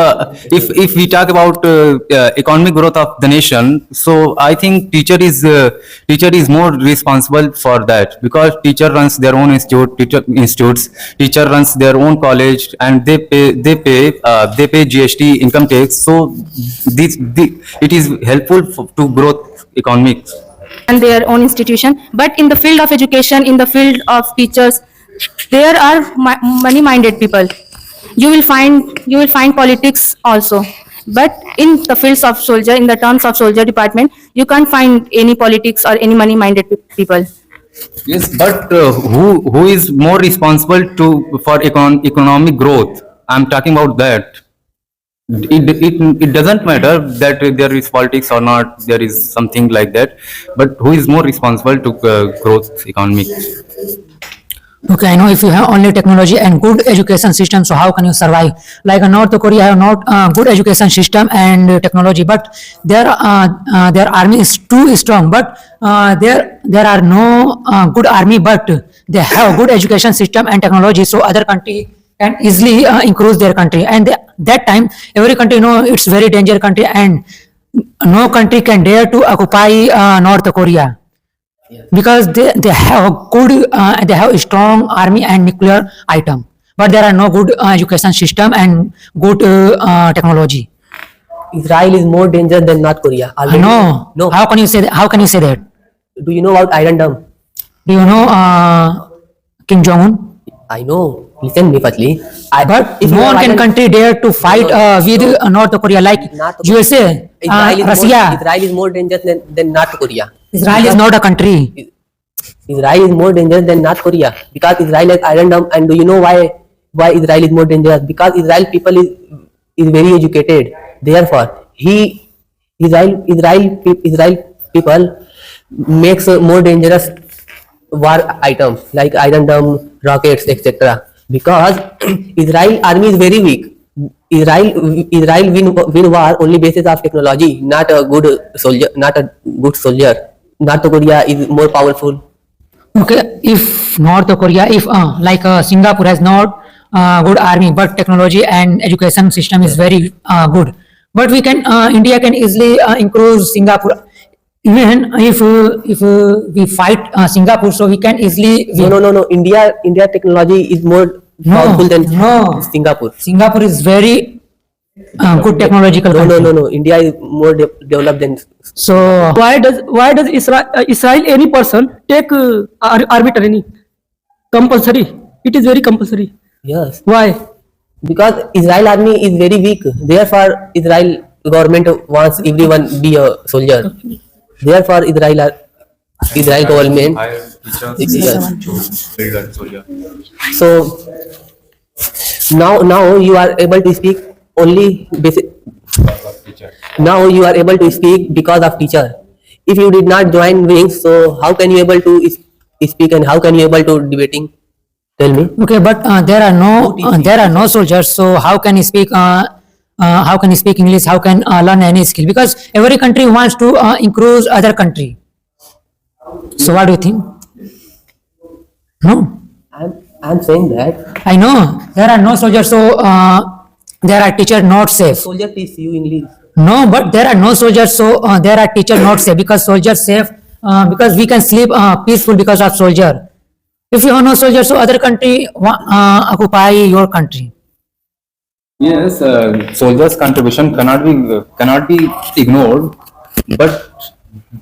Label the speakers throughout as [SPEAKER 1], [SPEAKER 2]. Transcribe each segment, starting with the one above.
[SPEAKER 1] If we talk about economic growth of the nation, so I think teacher is more responsible for that, because teacher runs their own teacher runs their own college, and they pay GST, income tax. So it is helpful to growth economics.
[SPEAKER 2] And their own institution. But in the field of education, in the field of teachers, there are money-minded people. You will find politics also. But in the fields of soldier, in the terms of soldier department, you can't find any politics or any money-minded people.
[SPEAKER 1] Yes, but who is more responsible for economic growth? I'm talking about that. It doesn't matter that there is politics or not, there is something like that, but who is more responsible to growth economic?
[SPEAKER 3] Okay, I know if you have only technology and good education system, so how can you survive? Like North Korea have not good education system and technology, but their army is too strong. But there are no good army, but they have good education system and technology, so other country can easily increase their country. And that time, every country know it's very dangerous country, and no country can dare to occupy North Korea. Because they have good they have a strong army and nuclear item, but there are no good education system and good technology.
[SPEAKER 4] Israel is more dangerous than North Korea. Already.
[SPEAKER 3] No,
[SPEAKER 4] No.
[SPEAKER 3] how can you say that? How can you say that?
[SPEAKER 4] Do you know about Iron Dome?
[SPEAKER 3] Do you know Kim Jong Un?
[SPEAKER 4] I know. Listen me firstly.
[SPEAKER 3] But
[SPEAKER 4] if you
[SPEAKER 3] no
[SPEAKER 4] have
[SPEAKER 3] one can
[SPEAKER 4] Iron-
[SPEAKER 3] country dare to fight with North Korea, like
[SPEAKER 4] North-
[SPEAKER 3] USA, Russia.
[SPEAKER 4] Israel is more dangerous than North Korea.
[SPEAKER 3] Israel is not a country.
[SPEAKER 4] Israel is more dangerous than North Korea because Israel has Iron Dome. And do you know why Israel is more dangerous? Because Israel people is very educated. Therefore, Israel people makes more dangerous war items like Iron Dome, rockets, etc. Because Israel army is very weak. Israel win war only basis of technology, not a good soldier. North Korea is more powerful.
[SPEAKER 3] Okay, if North Korea, if like Singapore has not good army, but technology and education system is very good. But we can India can easily improve Singapore. Even if we fight Singapore, so we can easily win.
[SPEAKER 4] No. India technology is more powerful than
[SPEAKER 3] no.
[SPEAKER 4] Singapore.
[SPEAKER 3] Singapore is very good technological country.
[SPEAKER 4] No. India is more developed than.
[SPEAKER 3] So
[SPEAKER 5] why does Israel any person take army training compulsory? It is very compulsory.
[SPEAKER 4] Yes,
[SPEAKER 5] Why?
[SPEAKER 4] because Israel army is very weak. Therefore, Israel government wants everyone be a soldier. Therefore, Israel government. Yes. So now you are able to speak only basic. Now you are able to speak because of teacher. If you did not join wings, so how can you able to speak and how can you able to debating? Tell me.
[SPEAKER 3] okay, but there are no soldiers. So how can you speak? How can you speak English? How can learn any skill? Because every country wants to increase other country. So what do you think? No,
[SPEAKER 4] I'm saying that
[SPEAKER 3] I know there are no soldiers. So there are teachers not safe.
[SPEAKER 4] soldier teach you English.
[SPEAKER 3] No, but there are no soldiers. So there are teachers not safe, because soldiers safe because we can sleep peaceful because of soldier. If you have no soldiers, so other country occupy your country.
[SPEAKER 1] Yes, soldiers' contribution cannot be ignored, but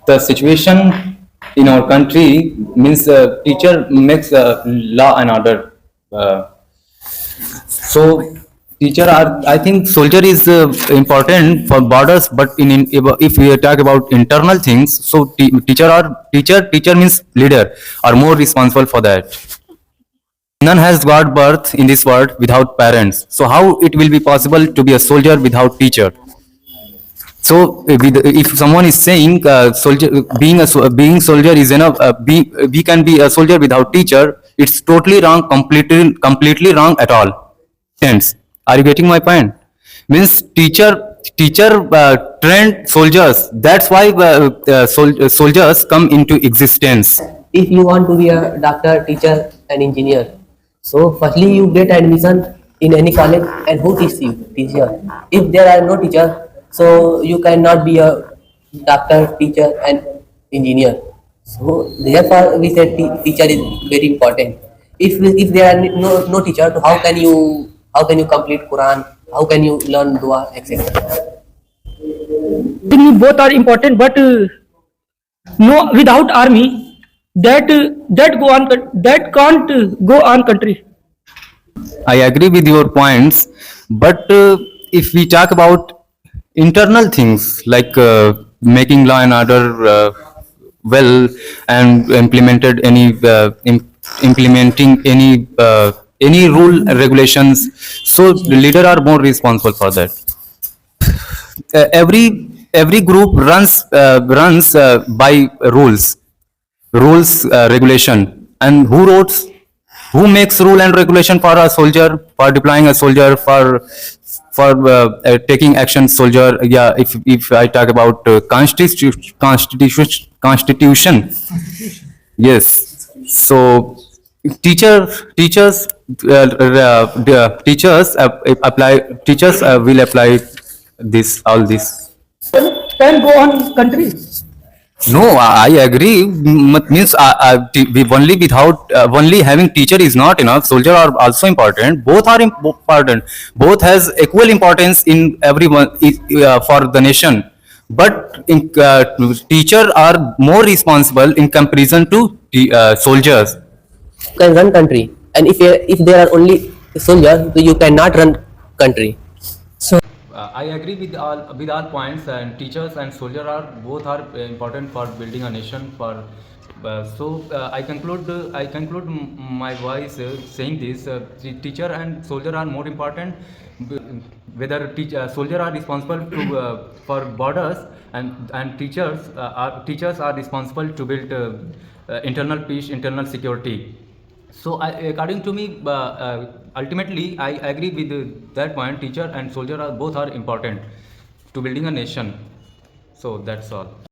[SPEAKER 1] the situation in our country means teacher makes law and order. So teacher are, I think soldier is important for borders, but if we talk about internal things, so teacher means leader are more responsible for that. None has got birth in this world without parents. So how it will be possible to be a soldier without teacher? So if someone is saying being soldier is enough, we can be a soldier without teacher, it's totally wrong, completely wrong at all. Hence, are you getting my point? Means teacher trained soldiers. That's why soldiers come into existence.
[SPEAKER 4] If you want to be a doctor, teacher, and engineer, so firstly you get admission in any college, and who teaches you? Teacher. If there are no teacher, so you cannot be a doctor, teacher, and engineer. So therefore, we said teacher is very important. If there are no teacher, so how can you complete Quran? How can you learn dua, etc.
[SPEAKER 5] I think both are important, but no, without army, that can't go on country.
[SPEAKER 1] I agree with your points, but if we talk about internal things like making law and order well and implementing any rule and regulations, so the leader are more responsible for that. Every group runs by rules regulation, and who makes rule and regulation for a soldier, for deploying a soldier, for taking action soldier. Yeah, if I talk about constitution, yes. So teachers will apply this all this.
[SPEAKER 5] Can go on country.
[SPEAKER 1] No, I agree. Means we only without only having teacher is not enough. Soldier are also important. Both are important. Both has equal importance in everyone for the nation. But teacher are more responsible in comparison to soldiers.
[SPEAKER 4] You can run country, and if there are only soldiers, so you cannot run country.
[SPEAKER 1] I agree with all points, and teachers and soldier are both are important for building a nation. I conclude my voice saying this: the teacher and soldier are more important. Whether soldier are responsible for borders, and teachers are responsible to build internal peace, internal security. So, according to me, ultimately, I agree with that point. Teacher and soldier are both are important to building a nation. So that's all.